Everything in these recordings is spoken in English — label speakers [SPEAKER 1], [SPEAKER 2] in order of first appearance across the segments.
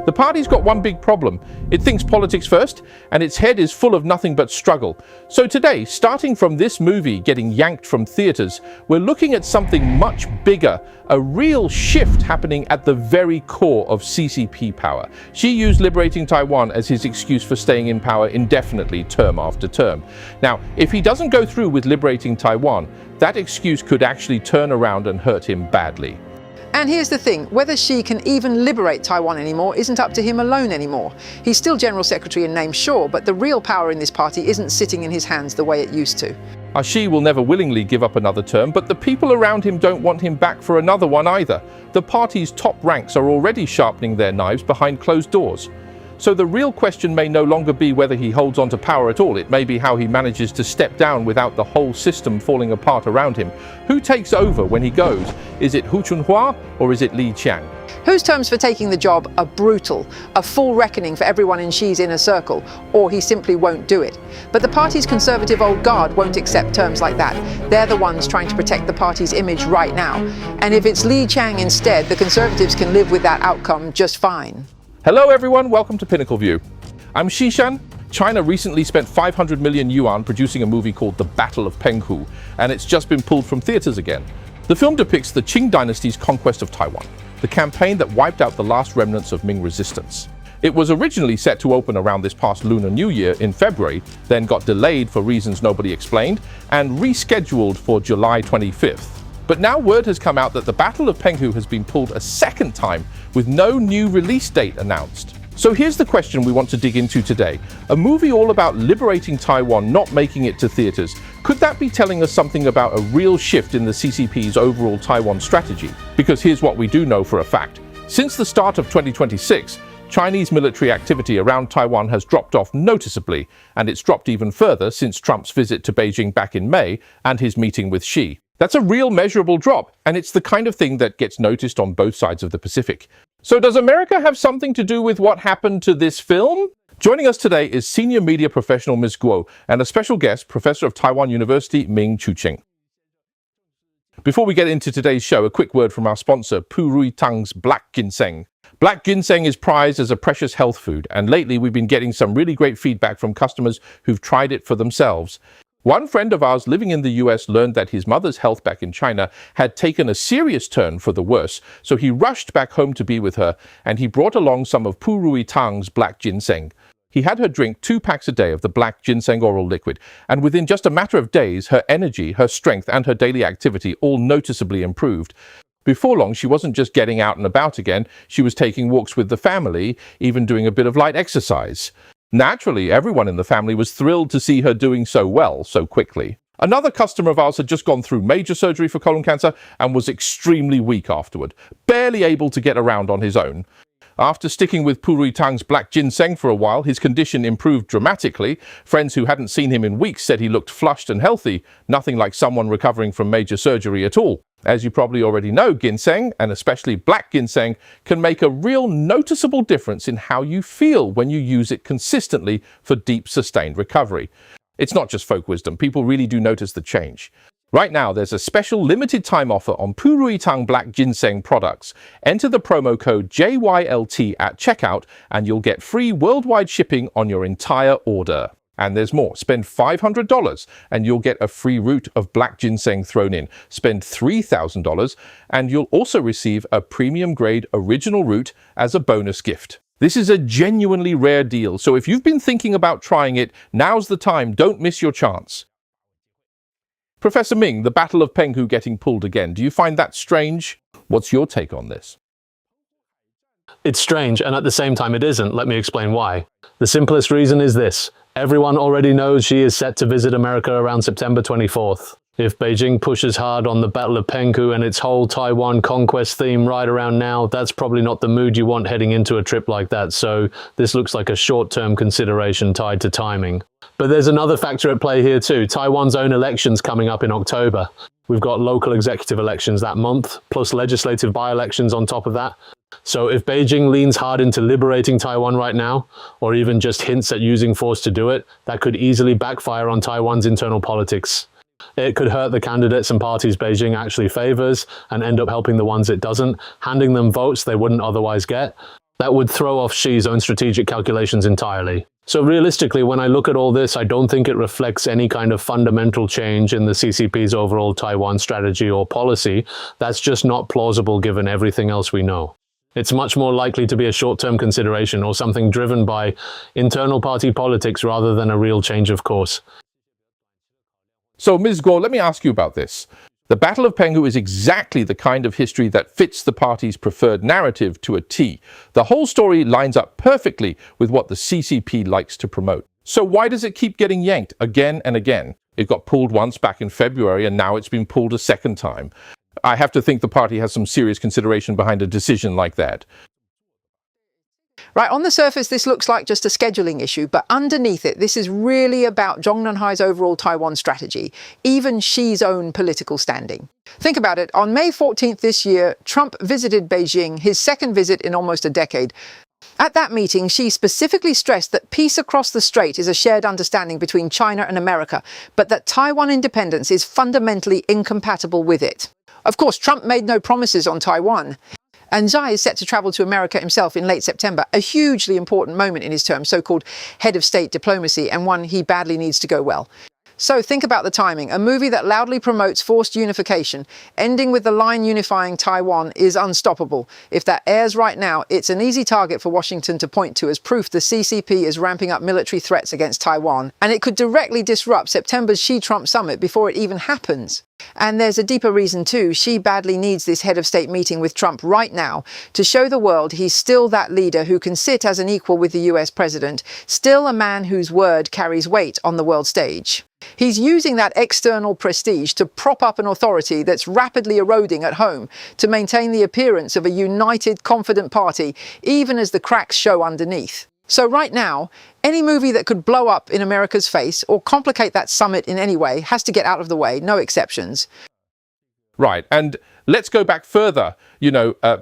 [SPEAKER 1] The party's got one big problem. It thinks politics first, and its head is full of nothing but struggle. So today, starting from this movie getting yanked from theaters, we're looking at something much bigger, a real shift happening at the very core of CCP power. Xi used liberating Taiwan as his excuse for staying in power indefinitely, term after term. Now, if he doesn't go through with liberating Taiwan, that excuse could actually turn around and hurt him badly.
[SPEAKER 2] And here's the thing, whether Xi can even liberate Taiwan anymore isn't up to him alone anymore. He's still General Secretary in name, sure, but the real power in this party isn't sitting in his hands the way it used to.
[SPEAKER 1] Xi will never willingly give up another term, but the people around him don't want him back for another one either. The party's top ranks are already sharpening their knives behind closed doors. So the real question may no longer be whether he holds on to power at all. It may be how he manages to step down without the whole system falling apart around him. Who takes over when he goes? Is it Chunhua or is it Qiang?
[SPEAKER 2] Whose terms for taking the job are brutal, a full reckoning for everyone in Xi's inner circle, or he simply won't do it. But the party's conservative old guard won't accept terms like that. They're the ones trying to protect the party's image right now. And if it's Qiang instead, the conservatives can live with that outcome just fine.
[SPEAKER 1] Hello everyone, welcome to PinnacleView. I'm Xishan. China recently spent 500 million yuan producing a movie called The Battle of Penghu, and it's just been pulled from theaters again. The film depicts the Qing dynasty's conquest of Taiwan, the campaign that wiped out the last remnants of Ming resistance. It was originally set to open around this past Lunar New Year in February, then got delayed for reasons nobody explained, and rescheduled for July 25th. But now word has come out that the Battle of Penghu has been pulled a second time with no new release date announced. So here's the question we want to dig into today. A movie all about liberating Taiwan not making it to theaters. Could that be telling us something about a real shift in the CCP's overall Taiwan strategy? Because here's what we do know for a fact. Since the start of 2026, Chinese military activity around Taiwan has dropped off noticeably, and it's dropped even further since Trump's visit to Beijing back in May and his meeting with Xi. That's a real measurable drop, and it's the kind of thing that gets noticed on both sides of the Pacific. So does America have something to do with what happened to this film? Joining us today is senior media professional Ms. Guo and a special guest, Professor of Taiwan University, Ming Chuqing. Before we get into today's show, a quick word from our sponsor, Puritang's Black Ginseng. Black ginseng is prized as a precious health food, and lately we've been getting some really great feedback from customers who've tried it for themselves. One friend of ours living in the US learned that his mother's health back in China had taken a serious turn for the worse, so he rushed back home to be with her, and he brought along some of Puritang's Black Ginseng. He had her drink 2 packs a day of the Black Ginseng oral liquid, and within just a matter of days, her energy, her strength, and her daily activity all noticeably improved. Before long, she wasn't just getting out and about again, she was taking walks with the family, even doing a bit of light exercise. Naturally, everyone in the family was thrilled to see her doing so well so quickly. Another customer of ours had just gone through major surgery for colon cancer and was extremely weak afterward, barely able to get around on his own. After sticking with Puritang's Black Ginseng for a while, his condition improved dramatically. Friends who hadn't seen him in weeks said he looked flushed and healthy, nothing like someone recovering from major surgery at all. As you probably already know, ginseng, and especially black ginseng, can make a real noticeable difference in how you feel when you use it consistently for deep, sustained recovery. It's not just folk wisdom, people really do notice the change. Right now, there's a special limited time offer on Puritang Black Ginseng products. Enter the promo code JYLT at checkout and you'll get free worldwide shipping on your entire order. And there's more. Spend $500 and you'll get a free root of black ginseng thrown in. Spend $3,000 and you'll also receive a premium grade original root as a bonus gift. This is a genuinely rare deal, so if you've been thinking about trying it, now's the time. Don't miss your chance. Professor Ming, the Battle of Penghu getting pulled again. Do you find that strange? What's your take on this?
[SPEAKER 3] It's strange, and at the same time it isn't. Let me explain why. The simplest reason is this. Everyone already knows Xi is set to visit America around September 24th. If Beijing pushes hard on the Battle of Penghu and its whole Taiwan conquest theme right around now, that's probably not the mood you want heading into a trip like that, so this looks like a short-term consideration tied to timing. But there's another factor at play here too. Taiwan's own elections coming up in October. We've got local executive elections that month, plus legislative by-elections on top of that. So if Beijing leans hard into liberating Taiwan right now, or even just hints at using force to do it, that could easily backfire on Taiwan's internal politics. It could hurt the candidates and parties Beijing actually favors and end up helping the ones it doesn't, handing them votes they wouldn't otherwise get. That would throw off Xi's own strategic calculations entirely. So realistically, when I look at all this, I don't think it reflects any kind of fundamental change in the CCP's overall Taiwan strategy or policy. That's just not plausible given everything else we know. It's much more likely to be a short-term consideration or something driven by internal party politics rather than a real change of course.
[SPEAKER 1] So, Ms. Guo, let me ask you about this. The Battle of Penghu is exactly the kind of history that fits the party's preferred narrative to a T. The whole story lines up perfectly with what the CCP likes to promote. So why does it keep getting yanked again and again? It got pulled once back in February, and now it's been pulled a second time. I have to think the party has some serious consideration behind a decision like that.
[SPEAKER 2] Right, on the surface, this looks like just a scheduling issue, but underneath it, this is really about Zhong Nenhai's overall Taiwan strategy, even Xi's own political standing. Think about it. On May 14th this year, Trump visited Beijing, his second visit in almost a decade. At that meeting, Xi specifically stressed that peace across the strait is a shared understanding between China and America, but that Taiwan independence is fundamentally incompatible with it. Of course, Trump made no promises on Taiwan. And Xi is set to travel to America himself in late September, a hugely important moment in his term, so-called head of state diplomacy, and one he badly needs to go well. So think about the timing. A movie that loudly promotes forced unification, ending with the line unifying Taiwan, is unstoppable. If that airs right now, it's an easy target for Washington to point to as proof the CCP is ramping up military threats against Taiwan, and it could directly disrupt September's Xi-Trump summit before it even happens. And there's a deeper reason too. Xi badly needs this head of state meeting with Trump right now to show the world he's still that leader who can sit as an equal with the US president, still a man whose word carries weight on the world stage. He's using that external prestige to prop up an authority that's rapidly eroding at home, to maintain the appearance of a united, confident party, even as the cracks show underneath. So right now, any movie that could blow up in America's face or complicate that summit in any way has to get out of the way, no exceptions.
[SPEAKER 1] Right, and let's go back further.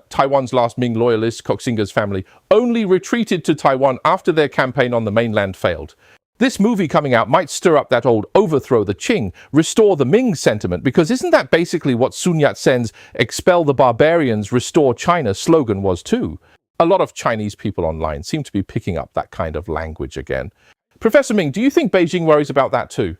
[SPEAKER 1] Taiwan's last Ming loyalist, Koxinga's family, only retreated to Taiwan after their campaign on the mainland failed. This movie coming out might stir up that old overthrow the Qing, restore the Ming sentiment, because isn't that basically what Sun Yat-sen's expel the barbarians, restore China slogan was too? A lot of Chinese people online seem to be picking up that kind of language again. Professor Ming, do you think Beijing worries about that too?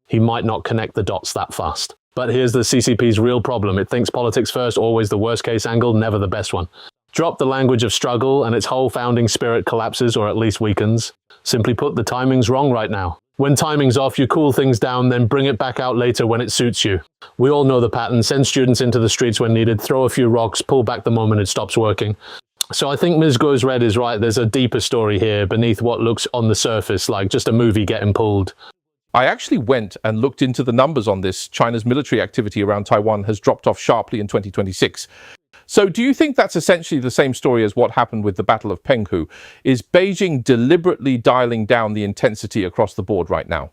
[SPEAKER 3] He might not connect the dots that fast. But here's the CCP's real problem. It thinks politics first, always the worst case angle, never the best one. Drop the language of struggle and its whole founding spirit collapses or at least weakens. Simply put, the timing's wrong right now. When timing's off, you cool things down, then bring it back out later when it suits you. We all know the pattern. Send students into the streets when needed, throw a few rocks, pull back the moment it stops working. So I think Ms. Guo's read is right. There's a deeper story here beneath what looks on the surface like just a movie getting pulled.
[SPEAKER 1] I actually went and looked into the numbers on this. China's military activity around Taiwan has dropped off sharply in 2026. So do you think that's essentially the same story as what happened with the Battle of Penghu? Is Beijing deliberately dialing down the intensity across the board right now?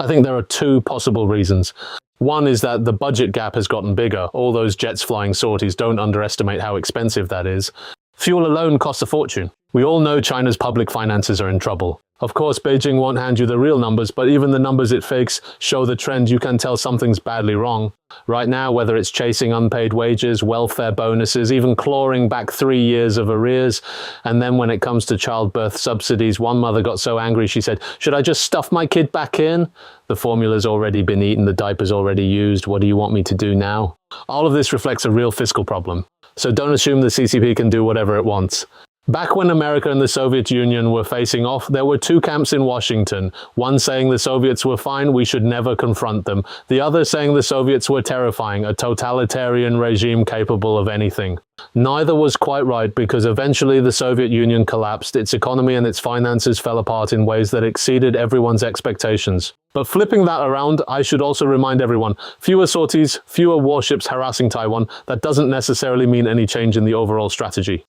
[SPEAKER 3] I think there are two possible reasons. One is that the budget gap has gotten bigger. All those jets flying sorties, don't underestimate how expensive that is. Fuel alone costs a fortune. We all know China's public finances are in trouble. Of course, Beijing won't hand you the real numbers, but even the numbers it fakes show the trend. You can tell something's badly wrong. Right now, whether it's chasing unpaid wages, welfare bonuses, even clawing back 3 years of arrears, and then when it comes to childbirth subsidies, one mother got so angry she said, "Should I just stuff my kid back in? The formula's already been eaten, the diaper's already used, what do you want me to do now?" All of this reflects a real fiscal problem. So don't assume the CCP can do whatever it wants. Back when America and the Soviet Union were facing off, there were two camps in Washington. One saying the Soviets were fine, we should never confront them. The other saying the Soviets were terrifying, a totalitarian regime capable of anything. Neither was quite right because eventually the Soviet Union collapsed, its economy and its finances fell apart in ways that exceeded everyone's expectations. But flipping that around, I should also remind everyone, fewer sorties, fewer warships harassing Taiwan, that doesn't necessarily mean any change in the overall strategy.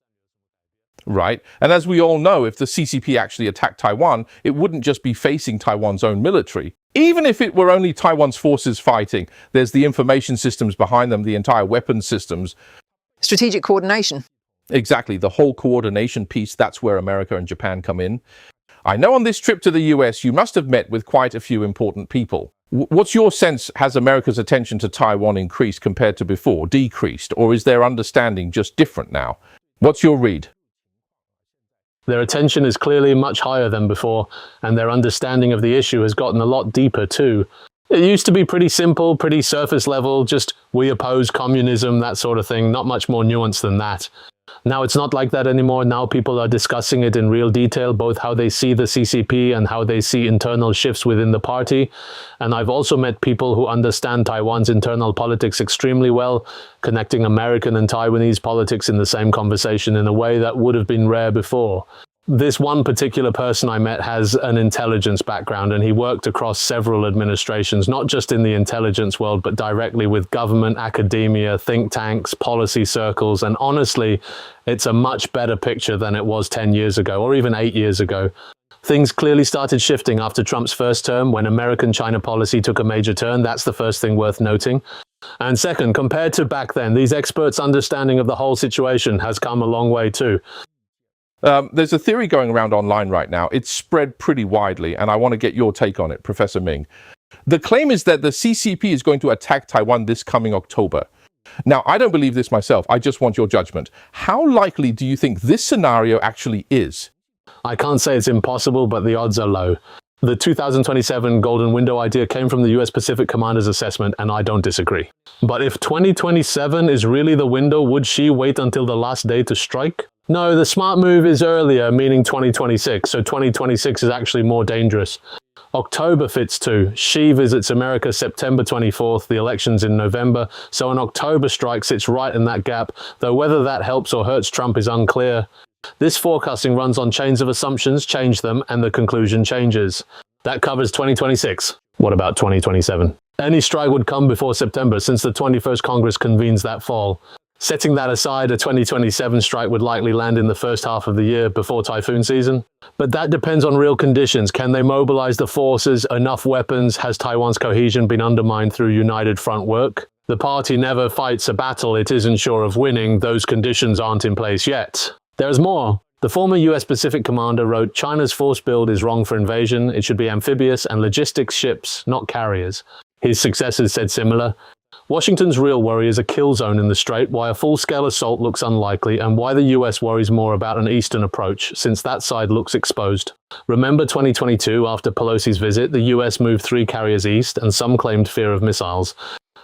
[SPEAKER 1] Right. And as we all know, if the CCP actually attacked Taiwan, it wouldn't just be facing Taiwan's own military. Even if it were only Taiwan's forces fighting, there's the information systems behind them, the entire weapons systems.
[SPEAKER 2] Strategic coordination.
[SPEAKER 1] Exactly. The whole coordination piece, that's where America and Japan come in. I know on this trip to the US, you must have met with quite a few important people. What's your sense? Has America's attention to Taiwan increased compared to before, decreased, or is their understanding just different now? What's your read?
[SPEAKER 3] Their attention is clearly much higher than before, and their understanding of the issue has gotten a lot deeper too. It used to be pretty simple, pretty surface level, just we oppose communism, that sort of thing, not much more nuance than that. Now it's not like that anymore. Now people are discussing it in real detail, both how they see the CCP and how they see internal shifts within the party. And I've also met people who understand Taiwan's internal politics extremely well, connecting American and Taiwanese politics in the same conversation in a way that would have been rare before. This one particular person I met has an intelligence background, and he worked across several administrations, not just in the intelligence world, but directly with government, academia, think tanks, policy circles, and honestly, it's a much better picture than it was 10 years ago, or even 8 years ago. Things clearly started shifting after Trump's first term, when American-China policy took a major turn. That's the first thing worth noting. And second, compared to back then, these experts' understanding of the whole situation has come a long way too.
[SPEAKER 1] There's a theory going around online right now. It's spread pretty widely, and I want to get your take on it, Professor Ming. The claim is that the CCP is going to attack Taiwan this coming October. Now, I don't believe this myself. I just want your judgment. How likely do you think this scenario actually is?
[SPEAKER 3] I can't say it's impossible, but the odds are low. The 2027 golden window idea came from the US Pacific Commander's assessment, and I don't disagree. But if 2027 is really the window, would she wait until the last day to strike? No, the smart move is earlier, meaning 2026, so 2026 is actually more dangerous. October fits too. Xi visits America September 24th, the election's in November, so an October strike sits right in that gap, though whether that helps or hurts Trump is unclear. This forecasting runs on chains of assumptions, change them, and the conclusion changes. That covers 2026. What about 2027? Any strike would come before September, since the 21st Congress convenes that fall. Setting that aside, a 2027 strike would likely land in the first half of the year, before typhoon season. But that depends on real conditions. Can they mobilize the forces, enough weapons? Has Taiwan's cohesion been undermined through united front work? The party never fights a battle it isn't sure of winning. Those conditions aren't in place yet. There's more. The former US Pacific commander wrote, China's force build is wrong for invasion. It should be amphibious and logistics ships, not carriers. His successors said similar. Washington's real worry is a kill zone in the Strait, why a full-scale assault looks unlikely, and why the US worries more about an eastern approach, since that side looks exposed. Remember 2022, after Pelosi's visit, the US moved 3 carriers east, and some claimed fear of missiles.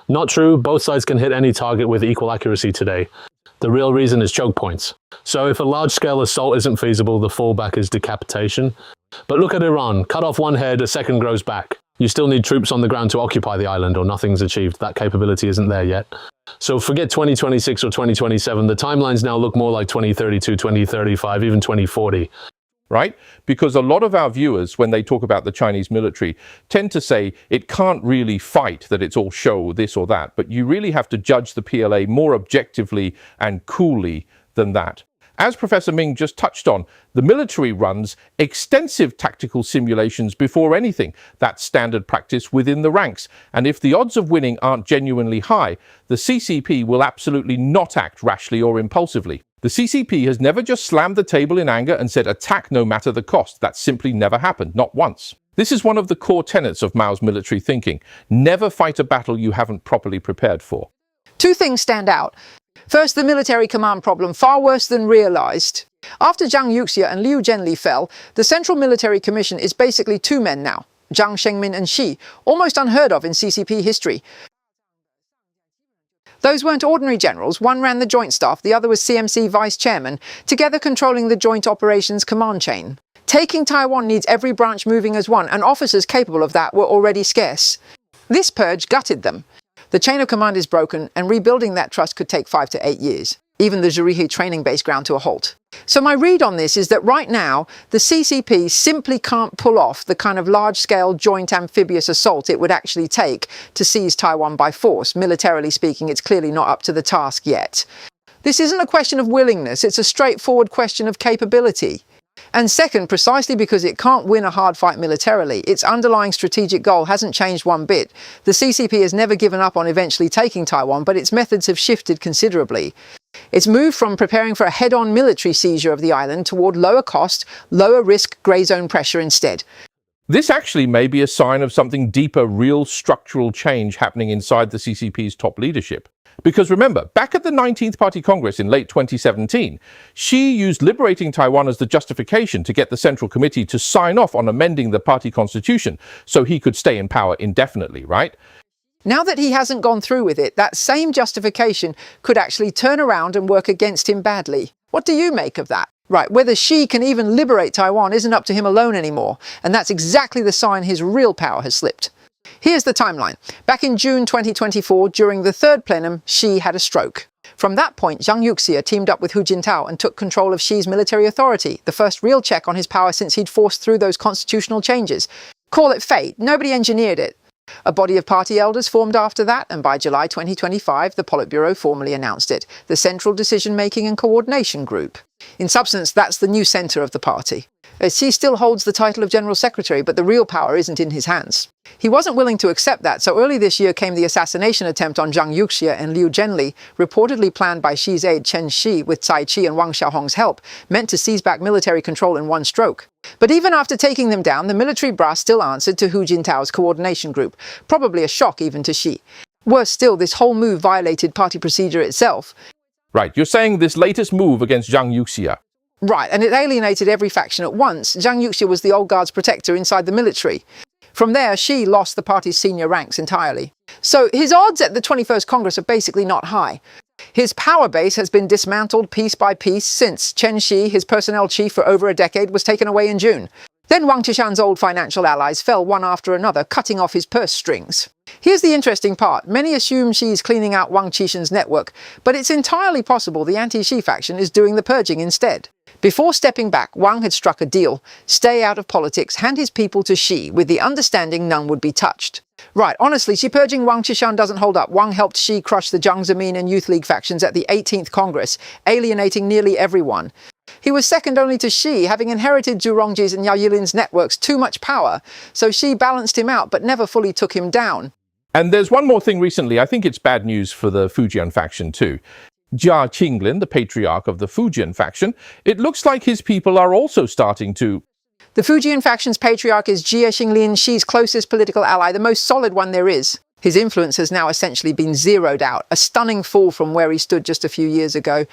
[SPEAKER 3] Not true, both sides can hit any target with equal accuracy today. The real reason is choke points. So if a large-scale assault isn't feasible, the fallback is decapitation. But look at Iran. Cut off one head, a second grows back. You still need troops on the ground to occupy the island, or nothing's achieved. That capability isn't there yet. So forget 2026 or 2027. The timelines now look more like 2032, 2035, even 2040.
[SPEAKER 1] Right? Because a lot of our viewers, when they talk about the Chinese military, tend to say it can't really fight, that it's all show, this or that. But you really have to judge the PLA more objectively and coolly than that. As Professor Ming just touched on, the military runs extensive tactical simulations before anything. That's standard practice within the ranks. And if the odds of winning aren't genuinely high, the CCP will absolutely not act rashly or impulsively. The CCP has never just slammed the table in anger and said attack no matter the cost. That simply never happened, not once. This is one of the core tenets of Mao's military thinking. Never fight a battle you haven't properly prepared for.
[SPEAKER 2] 2 things stand out. First, the military command problem, far worse than realized. After Zhang Yuxia and Liu Zhenli fell, the Central Military Commission is basically 2 men now, Zhang Shengmin and Xi, almost unheard of in CCP history. Those weren't ordinary generals. One ran the Joint Staff, the other was CMC Vice Chairman, together controlling the Joint Operations command chain. Taking Taiwan needs every branch moving as one, and officers capable of that were already scarce. This purge gutted them. The chain of command is broken, and rebuilding that trust could take 5 to 8 years. Even the Zhurihe training base ground to a halt. So my read on this is that right now, the CCP simply can't pull off the kind of large-scale joint amphibious assault it would actually take to seize Taiwan by force. Militarily speaking, it's clearly not up to the task yet. This isn't a question of willingness, it's a straightforward question of capability. And second, precisely because it can't win a hard fight militarily, its underlying strategic goal hasn't changed one bit. The CCP has never given up on eventually taking Taiwan, but its methods have shifted considerably. It's moved from preparing for a head-on military seizure of the island toward lower cost, lower risk grey zone pressure instead.
[SPEAKER 1] This actually may be a sign of something deeper, real structural change happening inside the CCP's top leadership. Because remember, back at the 19th Party Congress in late 2017, Xi used liberating Taiwan as the justification to get the Central Committee to sign off on amending the party constitution so he could stay in power indefinitely, right?
[SPEAKER 2] Now that he hasn't gone through with it, that same justification could actually turn around and work against him badly. What do you make of that? Right, whether Xi can even liberate Taiwan isn't up to him alone anymore, and that's exactly the sign his real power has slipped. Here's the timeline. Back in June 2024, during the third plenum, Xi had a stroke. From that point, Zhang Yuxia teamed up with Hu Jintao and took control of Xi's military authority, the first real check on his power since he'd forced through those constitutional changes. Call it fate, nobody engineered it. A body of party elders formed after that, and by July 2025, the Politburo formally announced it, the Central Decision-Making and Coordination Group. In substance, that's the new centre of the party. Xi still holds the title of General Secretary, but the real power isn't in his hands. He wasn't willing to accept that, so early this year came the assassination attempt on Zhang Yuxia and Liu Zhenli, reportedly planned by Xi's aide Chen Shi with Cai Qi and Wang Xiaohong's help, meant to seize back military control in one stroke. But even after taking them down, the military brass still answered to Hu Jintao's coordination group, probably a shock even to Xi. Worse still, this whole move violated party procedure itself.
[SPEAKER 1] Right, you're saying this latest move against Zhang Yuxia.
[SPEAKER 2] Right, and it alienated every faction at once. Zhang Yuxia was the old guard's protector inside the military. From there, Xi lost the party's senior ranks entirely. So his odds at the 21st Congress are basically not high. His power base has been dismantled piece by piece since Chen Shi, his personnel chief for over a decade, was taken away in June. Then Wang Qishan's old financial allies fell one after another, cutting off his purse strings. Here's the interesting part. Many assume Xi's cleaning out Wang Qishan's network, but it's entirely possible the anti-Xi faction is doing the purging instead. Before stepping back, Wang had struck a deal: stay out of politics, hand his people to Xi, with the understanding none would be touched. Right, honestly, Xi purging Wang Qishan doesn't hold up. Wang helped Xi crush the Jiang Zemin and Youth League factions at the 18th Congress, alienating nearly everyone. He was second only to Xi, having inherited Zhu Rongji's and Yao Yilin's networks too much power, so Xi balanced him out but never fully took him down.
[SPEAKER 1] And there's one more thing recently. I think it's bad news for the Fujian faction too. Jia Qinglin, the patriarch of the Fujian faction, it looks like his people are also starting to...
[SPEAKER 2] The Fujian faction's patriarch is Jia Qinglin, Xi's closest political ally, the most solid one there is. His influence has now essentially been zeroed out, a stunning fall from where he stood just a few years ago.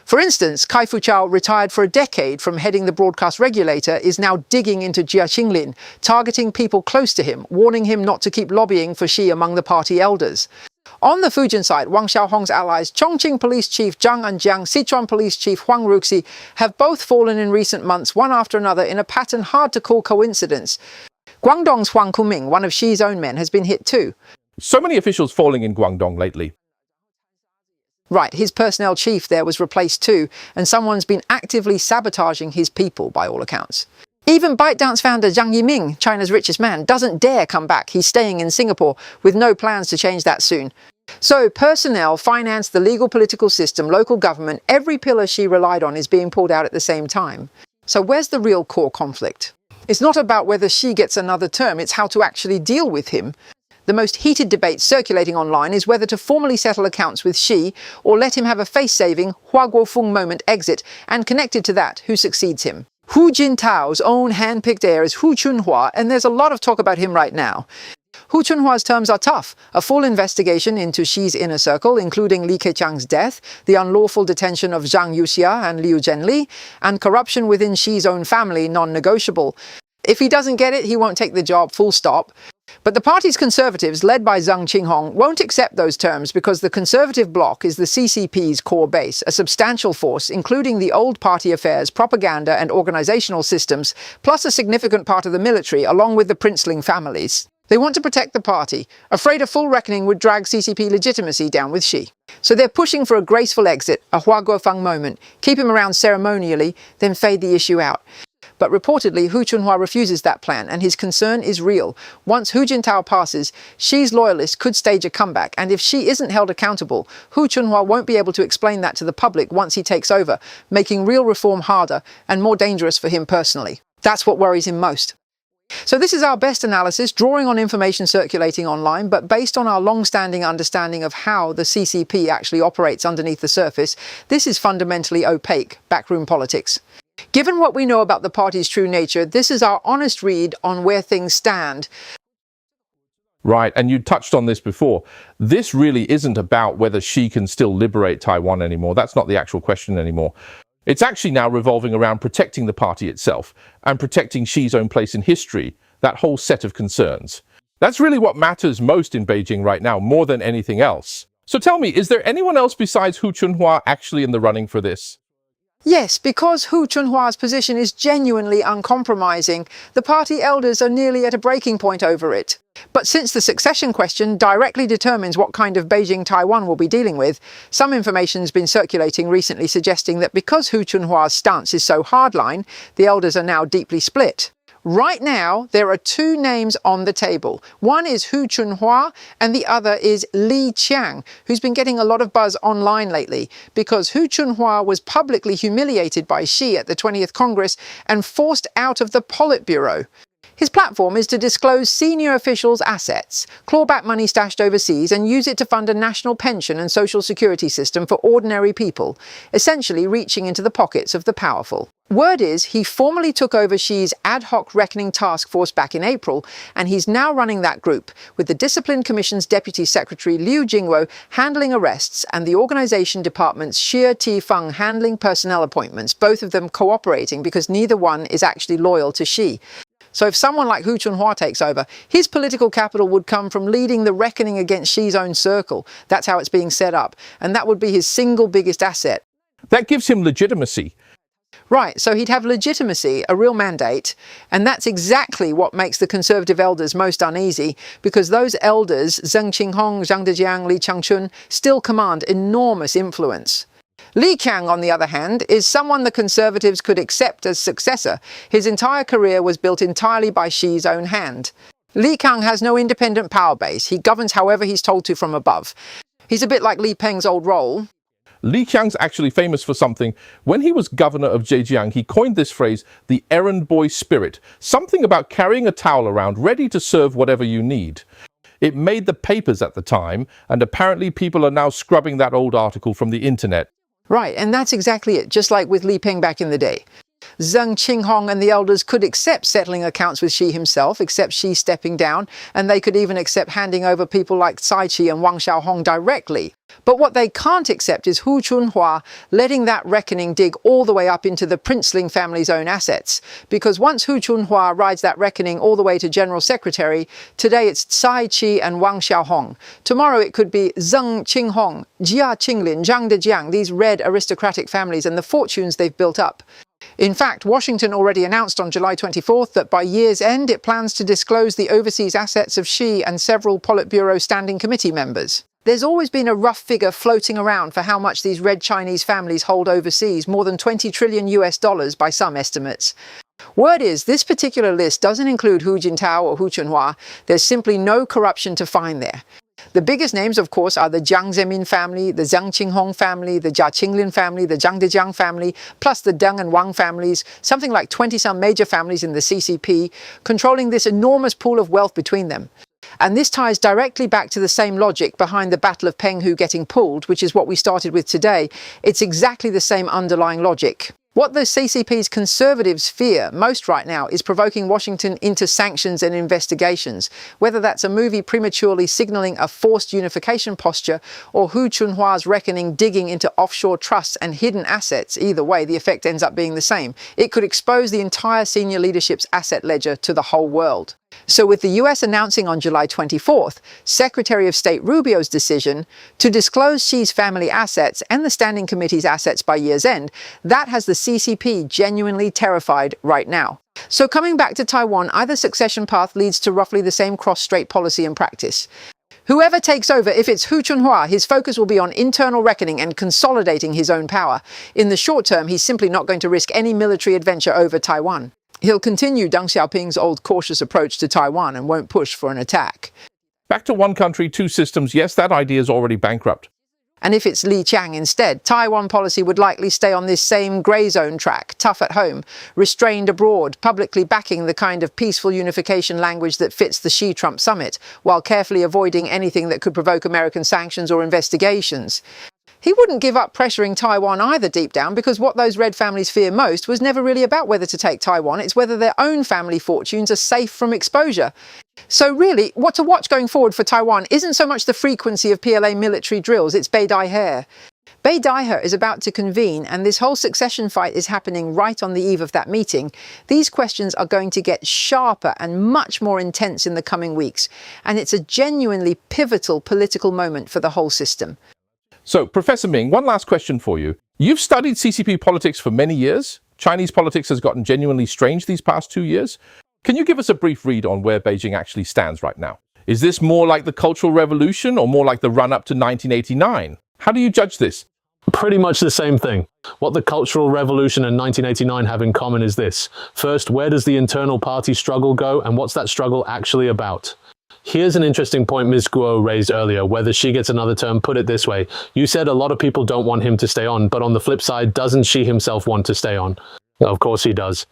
[SPEAKER 2] For instance, Kai Fu-chao, retired for a decade from heading the broadcast regulator, is now digging into Jia Qinglin, targeting people close to him, warning him not to keep lobbying for Xi among the party elders. On the Fujian side, Wang Xiaohong's allies Chongqing Police Chief Zhang Anjiang, Sichuan Police Chief Huang Ruxi have both fallen in recent months, one after another, in a pattern hard to call coincidence. Guangdong's Huang Kuming, one of Xi's own men, has been hit too.
[SPEAKER 1] So many officials falling in Guangdong lately.
[SPEAKER 2] Right, his personnel chief there was replaced too, and someone's been actively sabotaging his people by all accounts. Even ByteDance founder Jiang Yiming, China's richest man, doesn't dare come back. He's staying in Singapore with no plans to change that soon. So personnel, finance, the legal political system, local government, every pillar Xi relied on is being pulled out at the same time. So where's the real core conflict? It's not about whether Xi gets another term, it's how to actually deal with him. The most heated debate circulating online is whether to formally settle accounts with Xi or let him have a face-saving Hua Guofeng moment exit, and connected to that, who succeeds him. Hu Jintao's own hand-picked heir is Hu Chunhua, and there's a lot of talk about him right now. Hu Chunhua's terms are tough. A full investigation into Xi's inner circle, including Li Keqiang's death, the unlawful detention of Zhang Yuxia and Liu Zhenli, and corruption within Xi's own family, non-negotiable. If he doesn't get it, he won't take the job, full stop. But the party's conservatives, led by Zhang Qinghong, won't accept those terms because the conservative bloc is the CCP's core base, a substantial force, including the old party affairs, propaganda and organizational systems, plus a significant part of the military, along with the princeling families. They want to protect the party, afraid a full reckoning would drag CCP legitimacy down with Xi. So they're pushing for a graceful exit, a Hua Guofeng moment, keep him around ceremonially, then fade the issue out. But reportedly, Hu Chunhua refuses that plan, and his concern is real. Once Hu Jintao passes, Xi's loyalists could stage a comeback, and if Xi isn't held accountable, Hu Chunhua won't be able to explain that to the public once he takes over, making real reform harder and more dangerous for him personally. That's what worries him most. So this is our best analysis, drawing on information circulating online, but based on our long-standing understanding of how the CCP actually operates underneath the surface. This is fundamentally opaque backroom politics. Given what we know about the party's true nature, this is our honest read on where things stand.
[SPEAKER 1] Right, and you touched on this before. This really isn't about whether Xi can still liberate Taiwan anymore. That's not the actual question anymore. It's actually now revolving around protecting the party itself and protecting Xi's own place in history, that whole set of concerns. That's really what matters most in Beijing right now, more than anything else. So tell me, is there anyone else besides Hu Chunhua actually in the running for this?
[SPEAKER 2] Yes, because Hu Chunhua's position is genuinely uncompromising, the party elders are nearly at a breaking point over it. But since the succession question directly determines what kind of Beijing Taiwan will be dealing with, some information has been circulating recently suggesting that because Hu Chunhua's stance is so hardline, the elders are now deeply split. Right now, there are two names on the table. One is Hu Chunhua and the other is Li Qiang, who's been getting a lot of buzz online lately because Hu Chunhua was publicly humiliated by Xi at the 20th Congress and forced out of the Politburo. His platform is to disclose senior officials' assets, claw back money stashed overseas and use it to fund a national pension and social security system for ordinary people, essentially reaching into the pockets of the powerful. Word is he formally took over Xi's ad hoc reckoning task force back in April, and he's now running that group, with the Discipline Commission's Deputy Secretary Liu Jingwo handling arrests and the organization department's Xie Tifeng handling personnel appointments, both of them cooperating because neither one is actually loyal to Xi. So if someone like Hu Chunhua takes over, his political capital would come from leading the reckoning against Xi's own circle. That's how it's being set up. And that would be his single biggest asset.
[SPEAKER 1] That gives him legitimacy.
[SPEAKER 2] Right, so he'd have legitimacy, a real mandate, and that's exactly what makes the conservative elders most uneasy, because those elders, Zheng Qinghong, Zhang Dejiang, Li Changchun, still command enormous influence. Li Qiang, on the other hand, is someone the Conservatives could accept as successor. His entire career was built entirely by Xi's own hand. Li Qiang has no independent power base. He governs however he's told to from above. He's a bit like Li Peng's old role.
[SPEAKER 1] Li Qiang's actually famous for something. When he was governor of Zhejiang, he coined this phrase, the errand boy spirit, something about carrying a towel around ready to serve whatever you need. It made the papers at the time, and apparently people are now scrubbing that old article from the internet.
[SPEAKER 2] Right, and that's exactly it, just like with Li Peng back in the day. Zheng Qinghong and the elders could accept settling accounts with Xi himself, accept Xi stepping down, and they could even accept handing over people like Cai Qi and Wang Xiaohong directly. But what they can't accept is Hu Chunhua letting that reckoning dig all the way up into the princeling family's own assets. Because once Hu Chunhua rides that reckoning all the way to General Secretary, today it's Cai Qi and Wang Xiaohong. Tomorrow it could be Zheng Qinghong, Jia Qinglin, Zhang Dejiang, these red aristocratic families and the fortunes they've built up. In fact, Washington already announced on July 24th that by year's end it plans to disclose the overseas assets of Xi and several Politburo Standing Committee members. There's always been a rough figure floating around for how much these red Chinese families hold overseas, more than 20 trillion US dollars by some estimates. Word is, this particular list doesn't include Hu Jintao or Hu Chunhua. There's simply no corruption to find there. The biggest names, of course, are the Jiang Zemin family, the Zhang Qinghong family, the Jia Qinglin family, the Zhang Dejiang family, plus the Deng and Wang families, something like 20-some major families in the CCP, controlling this enormous pool of wealth between them. And this ties directly back to the same logic behind the Battle of Penghu getting pulled, which is what we started with today. It's exactly the same underlying logic. What the CCP's conservatives fear most right now is provoking Washington into sanctions and investigations, whether that's a movie prematurely signaling a forced unification posture or Hu Chunhua's reckoning digging into offshore trusts and hidden assets. Either way, the effect ends up being the same. It could expose the entire senior leadership's asset ledger to the whole world. So with the US announcing on July 24th, Secretary of State Rubio's decision to disclose Xi's family assets and the Standing Committee's assets by year's end, that has the CCP genuinely terrified right now. So coming back to Taiwan, either succession path leads to roughly the same cross-strait policy and practice. Whoever takes over, if it's Hu Chunhua, his focus will be on internal reckoning and consolidating his own power. In the short term, he's simply not going to risk any military adventure over Taiwan. He'll continue Deng Xiaoping's old cautious approach to Taiwan and won't push for an attack.
[SPEAKER 1] Back to one country, two systems, yes, that idea is already bankrupt.
[SPEAKER 2] And if it's Li Qiang instead, Taiwan policy would likely stay on this same grey zone track, tough at home, restrained abroad, publicly backing the kind of peaceful unification language that fits the Xi-Trump summit, while carefully avoiding anything that could provoke American sanctions or investigations. He wouldn't give up pressuring Taiwan either deep down, because what those red families fear most was never really about whether to take Taiwan, it's whether their own family fortunes are safe from exposure. So really, what to watch going forward for Taiwan isn't so much the frequency of PLA military drills, it's Beidaihe. Beidaihe is about to convene, and this whole succession fight is happening right on the eve of that meeting. These questions are going to get sharper and much more intense in the coming weeks, and it's a genuinely pivotal political moment for the whole system.
[SPEAKER 1] So, Professor Ming, one last question for you. You've studied CCP politics for many years. Chinese politics has gotten genuinely strange these past 2 years. Can you give us a brief read on where Beijing actually stands right now? Is this more like the Cultural Revolution or more like the run-up to 1989? How do you judge this?
[SPEAKER 3] Pretty much the same thing. What the Cultural Revolution and 1989 have in common is this. First, where does the internal party struggle go, and what's that struggle actually about? Here's an interesting point Ms. Guo raised earlier, whether she gets another term. Put it this way. You said a lot of people don't want him to stay on, but on the flip side, doesn't she himself want to stay on? Of course he does.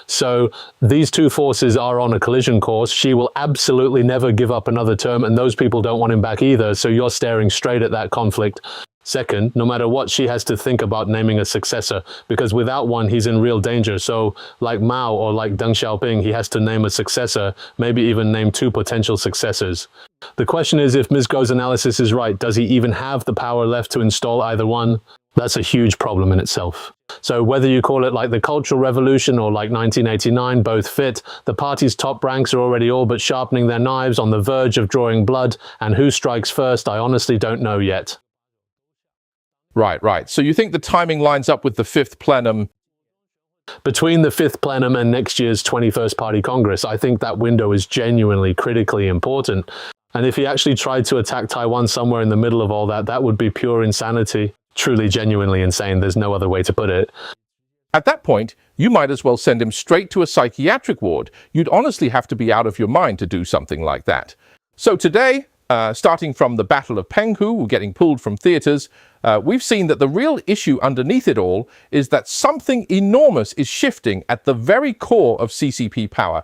[SPEAKER 3] So these two forces are on a collision course. She will absolutely never give up another term, and those people don't want him back either, so you're staring straight at that conflict. Second, no matter what, she has to think about naming a successor, because without one, he's in real danger. So, like Mao or like Deng Xiaoping, he has to name a successor, maybe even name two potential successors. The question is, if Ms. Go's analysis is right, does he even have the power left to install either one? That's a huge problem in itself. So whether you call it like the Cultural Revolution or like 1989, both fit. The party's top ranks are already all but sharpening their knives, on the verge of drawing blood, and who strikes first, I honestly don't know yet.
[SPEAKER 1] Right. So you think the timing lines up with the 5th plenum?
[SPEAKER 3] Between the 5th plenum and next year's 21st Party Congress, I think that window is genuinely critically important. And if he actually tried to attack Taiwan somewhere in the middle of all that, that would be pure insanity. Truly, genuinely insane. There's no other way to put it.
[SPEAKER 1] At that point, you might as well send him straight to a psychiatric ward. You'd honestly have to be out of your mind to do something like that. So today, starting from the Battle of Penghu, getting pulled from theaters, we've seen that the real issue underneath it all is that something enormous is shifting at the very core of CCP power.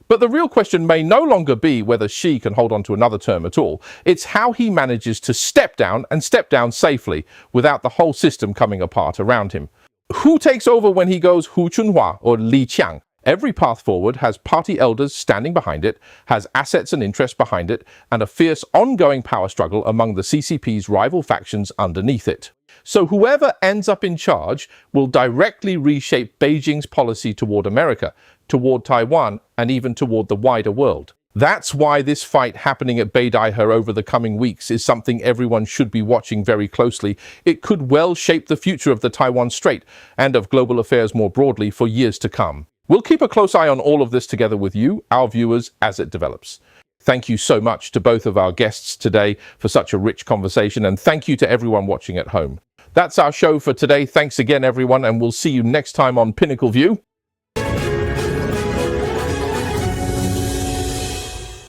[SPEAKER 1] But the real question may no longer be whether Xi can hold on to another term at all. It's how he manages to step down and step down safely without the whole system coming apart around him. Who takes over when he goes Hu Chunhua or Li Qiang? Every path forward has party elders standing behind it, has assets and interests behind it, and a fierce ongoing power struggle among the CCP's rival factions underneath it. So whoever ends up in charge will directly reshape Beijing's policy toward America, toward Taiwan, and even toward the wider world. That's why this fight happening at Beidaihe over the coming weeks is something everyone should be watching very closely. It could well shape the future of the Taiwan Strait and of global affairs more broadly for years to come. We'll keep a close eye on all of this together with you, our viewers, as it develops. Thank you so much to both of our guests today for such a rich conversation, and thank you to everyone watching at home. That's our show for today. Thanks again, everyone, and we'll see you next time on PinnacleView.